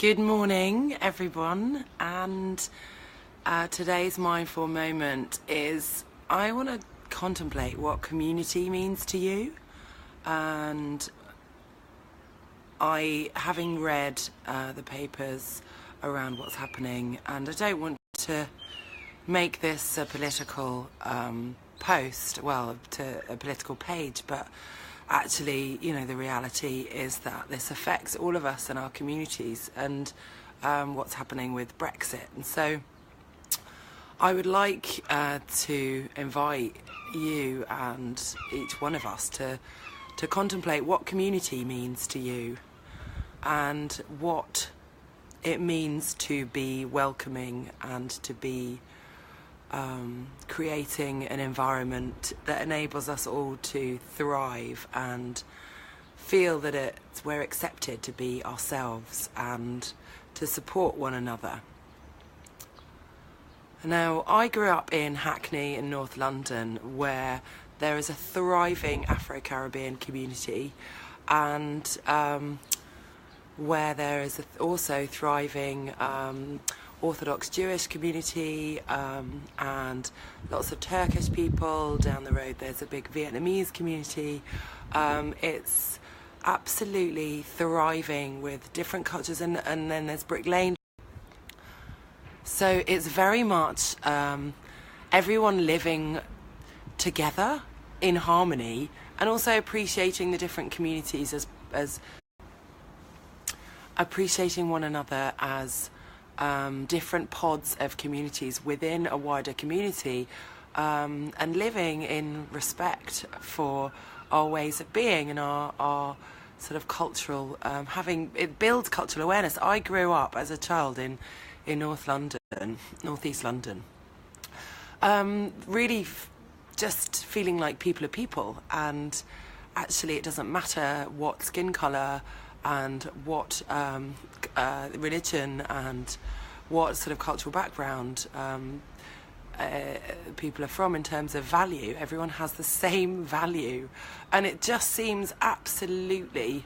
Good morning, everyone, and today's mindful moment is I want to contemplate what community means to you. And having read the papers around what's happening, and I don't want to make this a political post, to a political page, but actually, the reality is that this affects all of us and our communities, and what's happening with Brexit. And so I would like to invite you and each one of us to contemplate what community means to you and what it means to be welcoming and to be creating an environment that enables us all to thrive and feel that we're accepted to be ourselves and to support one another. Now, I grew up in Hackney in North London, where there is a thriving Afro-Caribbean community, and where there is also thriving Orthodox Jewish community, and lots of Turkish people. Down the road there's a big Vietnamese community. It's absolutely thriving with different cultures, and then there's Brick Lane. So it's very much everyone living together in harmony, and also appreciating the different communities as appreciating one another as different pods of communities within a wider community, and living in respect for our ways of being and our sort of cultural, it builds cultural awareness. I grew up as a child in North East London, really just feeling like people are people, and actually it doesn't matter what skin colour and what religion and what sort of cultural background people are from in terms of value. Everyone has the same value, and it just seems absolutely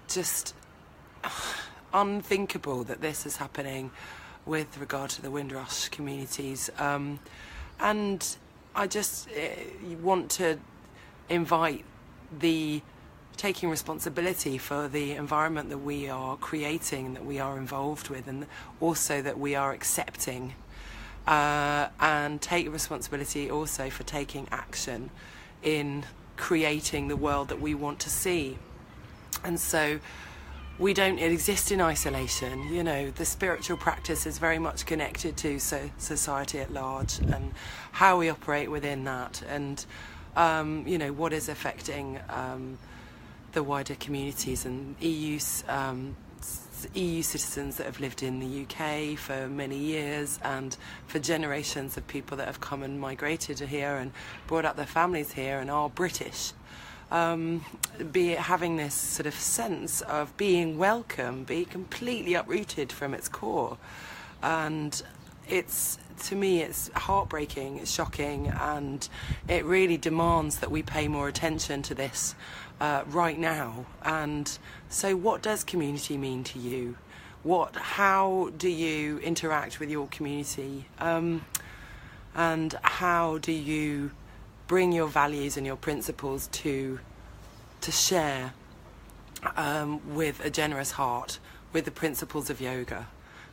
just unthinkable that this is happening with regard to the Windrush communities. And I just want to invite taking responsibility for the environment that we are creating, that we are involved with, and also that we are accepting, and take responsibility also for taking action in creating the world that we want to see. And so we don't exist in isolation. The spiritual practice is very much connected to society at large, and how we operate within that, and what is affecting the wider communities, and EU citizens that have lived in the UK for many years, and for generations of people that have come and migrated here and brought up their families here and are British. Having this sort of sense of being welcome, be completely uprooted from its core. And to me, it's heartbreaking, it's shocking, and it really demands that we pay more attention to this right now. And so what does community mean to you? How do you interact with your community? And how do you bring your values and your principles to share with a generous heart, with the principles of yoga,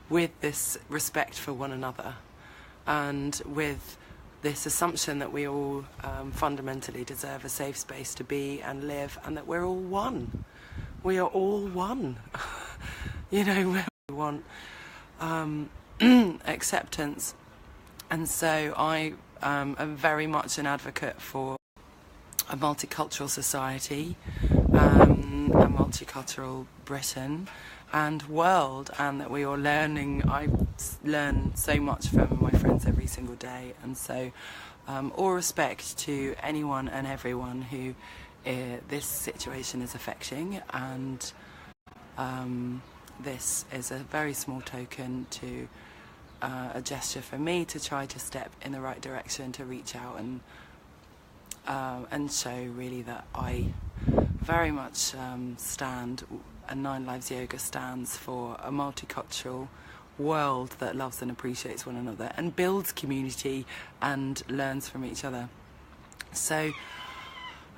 with this respect for one another, and with this assumption that we all fundamentally deserve a safe space to be and live, and that we're all one. We are all one. We want acceptance. And so I am very much an advocate for a multicultural society, a multicultural Britain and world, and that we are learning. I learn so much from my friends every single day, and so all respect to anyone and everyone who this situation is affecting, and this is a very small token to a gesture for me to try to step in the right direction, to reach out and show really that I very much stand and 9 Lives Yoga stands for a multicultural world that loves and appreciates one another and builds community and learns from each other. So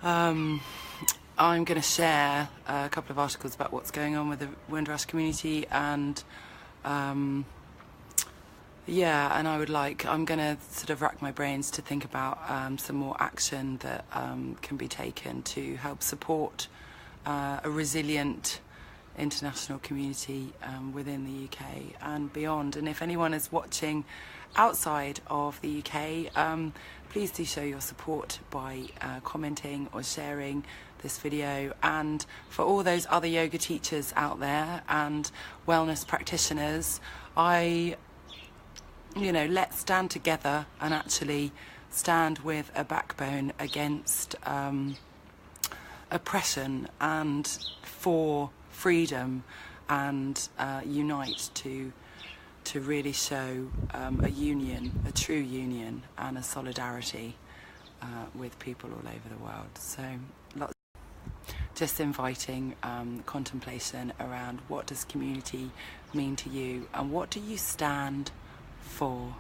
I'm going to share a couple of articles about what's going on with the Windrush community, and I'm going to sort of rack my brains to think about some more action that can be taken to help support a resilient international community within the UK and beyond. And if anyone is watching outside of the UK, please do show your support by commenting or sharing this video. And for all those other yoga teachers out there and wellness practitioners, let's stand together and actually stand with a backbone against oppression and for freedom, and unite to really show a union, a true union, and a solidarity with people all over the world. So just inviting contemplation around what does community mean to you, and what do you stand for?